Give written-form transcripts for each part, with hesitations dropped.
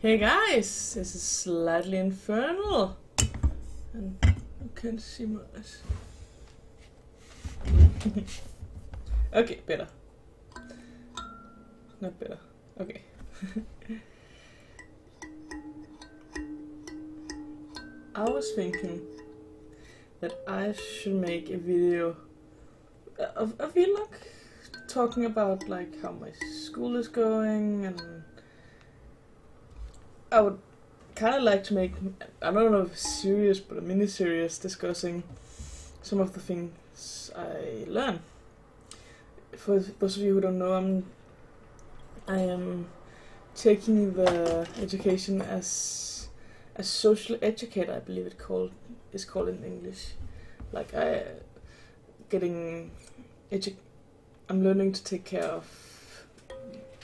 Hey guys, this is slightly Infernal, and you can see my eyes. Okay, better. Not better. Okay. I was thinking that I should make a video of a vlog talking about like how my school is going, and I would kind of like to make, I don't know if serious, but a mini-series discussing some of the things I learn. For those of you who don't know, I am taking the education as a social educator, I believe is called in English. Like I'm learning to take care of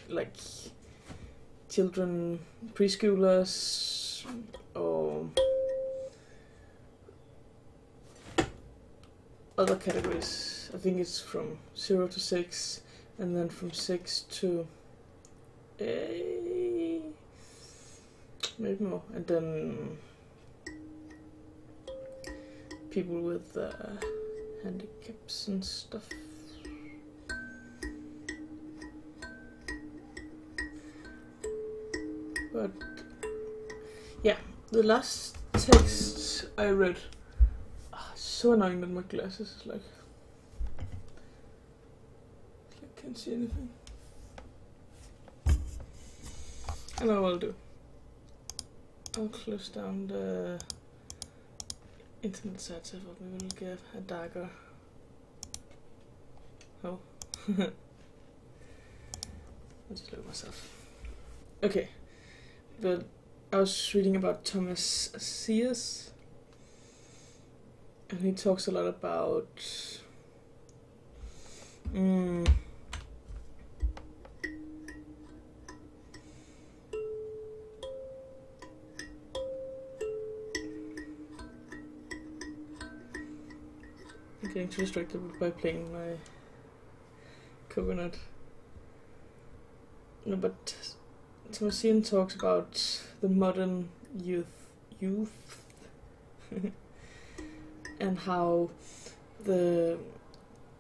like children, preschoolers, or other categories. I think it's from 0 to 6, and then from 6 to maybe more, and then people with handicaps and stuff. But yeah, the last text I read, so annoying that my glasses is like I can't see anything. I know what I'll do. I'll close down the internet site so we will get a darker. Oh. I'll just look at myself. Okay. But I was reading about Thomas Sears, and he talks a lot about I'm getting too distracted by playing my coconut. No, but Thomas Sears talks about the modern youth and how the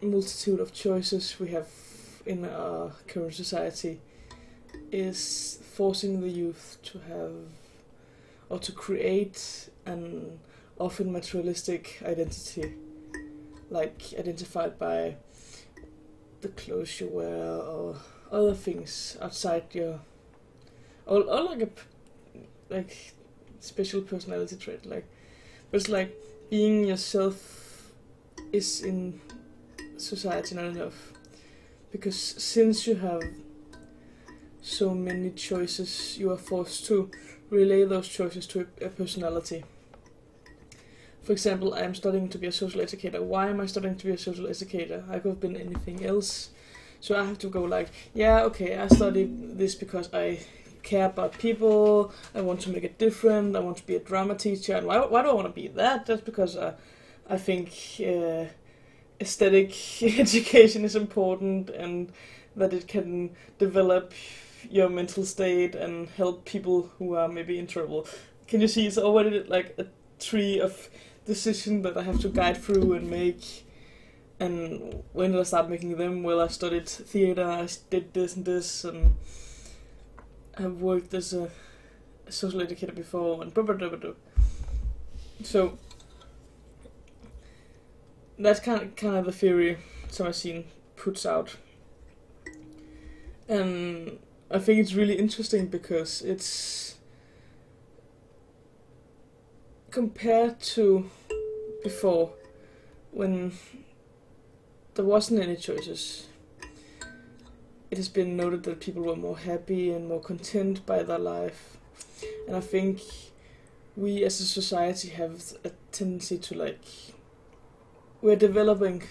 multitude of choices we have in our current society is forcing the youth to have or to create an often materialistic identity, like identified by the clothes you wear or other things outside your or like special personality trait, like, but it's like being yourself is in society not enough, because since you have so many choices, you are forced to relay those choices to a personality. For example, I am studying to be a social educator. Why am I studying to be a social educator? I could have been anything else. So I have to go like, yeah, okay, I study this because I care about people, I want to make it different, I want to be a drama teacher. And why do I want to be that? That's because I think aesthetic education is important, and that it can develop your mental state and help people who are maybe in trouble. Can you see it's already like a tree of decision that I have to guide through and make? And when did I start making them? Well, I studied theater, I did this and this, and I've worked as a social educator before, and blah blah blah blah. So that's kind of the theory Thomas puts out, and I think it's really interesting because it's compared to before, when there wasn't any choices. It has been noted that people were more happy and more content by their life. And I think we as a society have a tendency to like, we're developing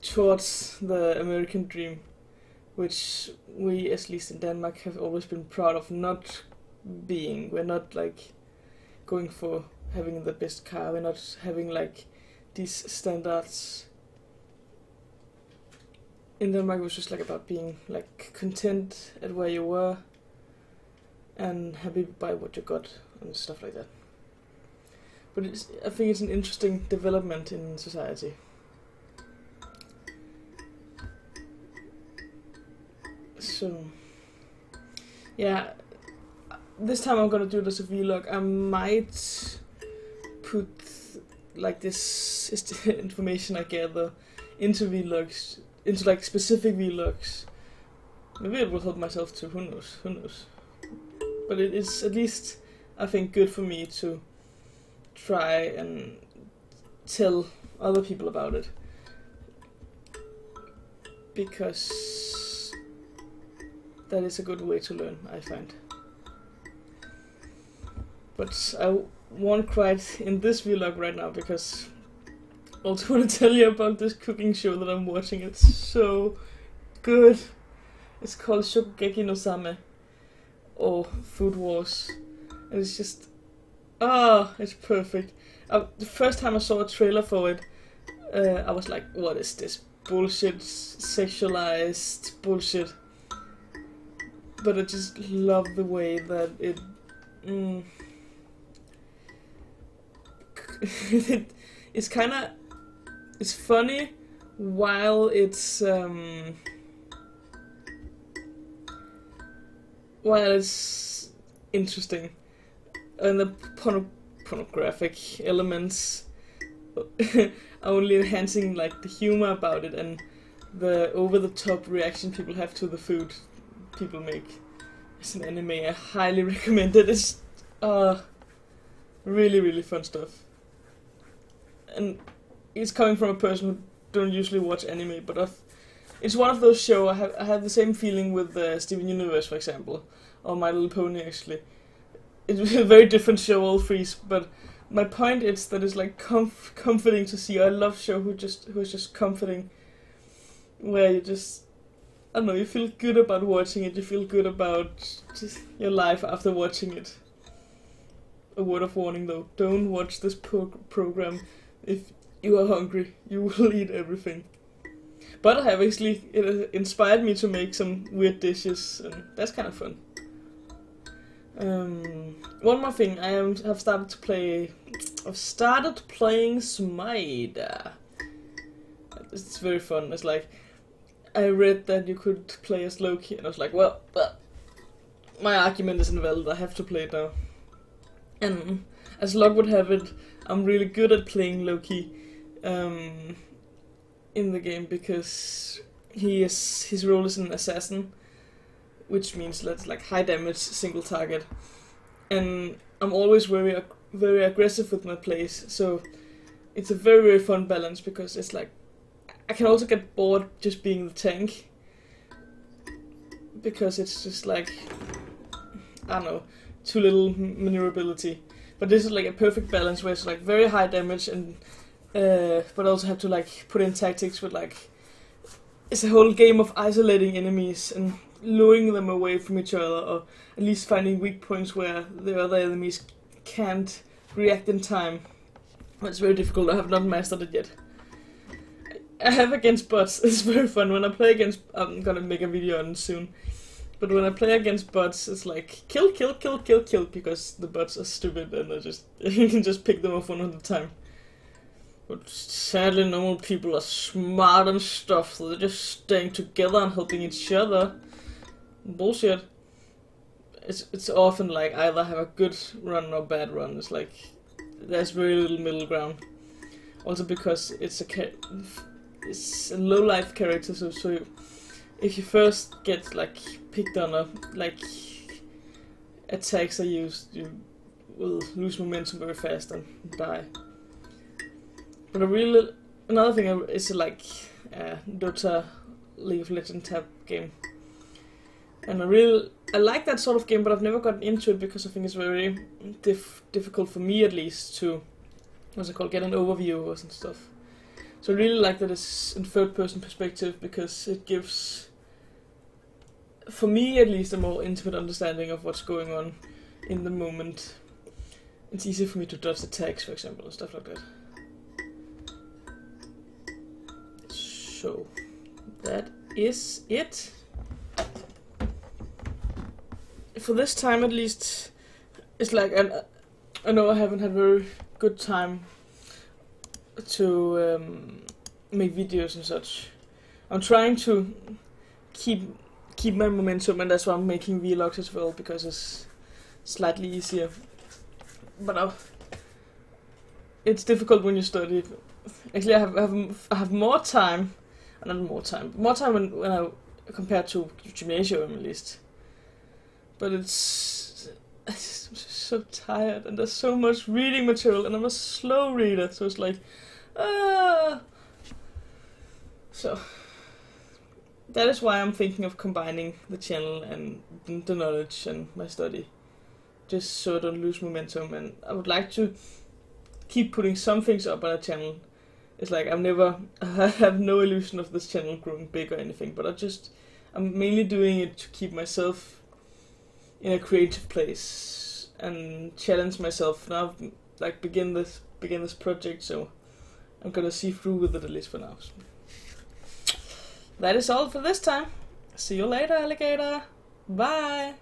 towards the American dream, which we, at least in Denmark, have always been proud of not being. We're not like going for having the best car, we're not having like these standards in Denmark it was just like about being like content at where you were and happy by what you got and stuff like that. But I think it's an interesting development in society. So, yeah, this time I'm gonna do it as a vlog. I might put like this information I gather into vlogs, into like specific vlogs. Maybe it will help myself too, who knows. But it is at least, I think, good for me to try and tell other people about it. Because that is a good way to learn, I find. But I won't quite in this vlog right now, because I also want to tell you about this cooking show that I'm watching. It's so good. It's called Shokugeki no Same, or Food Wars. And it's just, it's perfect. The first time I saw a trailer for it, I was like, what is this bullshit, sexualized bullshit? But I just love the way that it, it's kinda, it's funny while it's interesting, and the pornographic elements are only enhancing like the humor about it and the over-the-top reaction people have to the food people make. It's an anime I highly recommend it. It's really fun stuff, and it's coming from a person who don't usually watch anime, but it's one of those shows. I have the same feeling with Steven Universe, for example, or My Little Pony. Actually, it's a very different show, all three. But my point is that it's like comforting to see. I love show who is just comforting, where you just, I don't know, you feel good about watching it. You feel good about just your life after watching it. A word of warning though: don't watch this program if you are hungry. You will eat everything. But I have actually, it inspired me to make some weird dishes, and that's kind of fun. One more thing, I've started playing Smite. It's very fun. It's like, I read that you could play as Loki, and I was like, well, my argument is invalid, I have to play it now. And as luck would have it, I'm really good at playing Loki in the game, because his role is an assassin, which means that's like high damage, single target. And I'm always very aggressive with my plays, so it's a very fun balance, because it's like, I can also get bored just being the tank, because it's just like, I don't know, too little maneuverability. But this is like a perfect balance where it's like very high damage, and but also have to like put in tactics with like, it's a whole game of isolating enemies and luring them away from each other, or at least finding weak points where the other enemies can't react in time. But it's very difficult. I have not mastered it yet. I have against bots. It's very fun. When I play against, I'm gonna make a video on it soon. But when I play against bots, it's like kill, because the bots are stupid and you can just pick them off one at a time. But sadly, normal people are smart and stuff, so they're just staying together and helping each other. Bullshit. It's often like either have a good run or bad run. It's like there's very little middle ground. Also because it's a low life character, so if you first get like picked on or like attacks are used, you will lose momentum very fast and die. But another thing is like Dota, League of Legends type game, and I like that sort of game, but I've never gotten into it because I think it's very difficult for me, at least, to get an overview or some stuff. So I really like that it's in third person perspective, because it gives, for me at least, a more intimate understanding of what's going on in the moment. It's easy for me to dodge attacks, for example, and stuff like that. So that is it. For this time at least, it's like I know I haven't had very good time to make videos and such. I'm trying to keep my momentum, and that's why I'm making vlogs as well, because it's slightly easier. But it's difficult when you study. Actually, I have more time, not more time when I compared to gymnasium at least. But I'm so tired, and there's so much reading material, and I'm a slow reader, so it's like, So that is why I'm thinking of combining the channel and the knowledge and my study, just so I don't lose momentum. And I would like to keep putting some things up on a channel. It's like I have no illusion of this channel growing big or anything, but I'm mainly doing it to keep myself in a creative place and challenge myself. Now I've like begin this project, so I'm gonna see through with it at least for now. That is all for this time. See you later, alligator. Bye.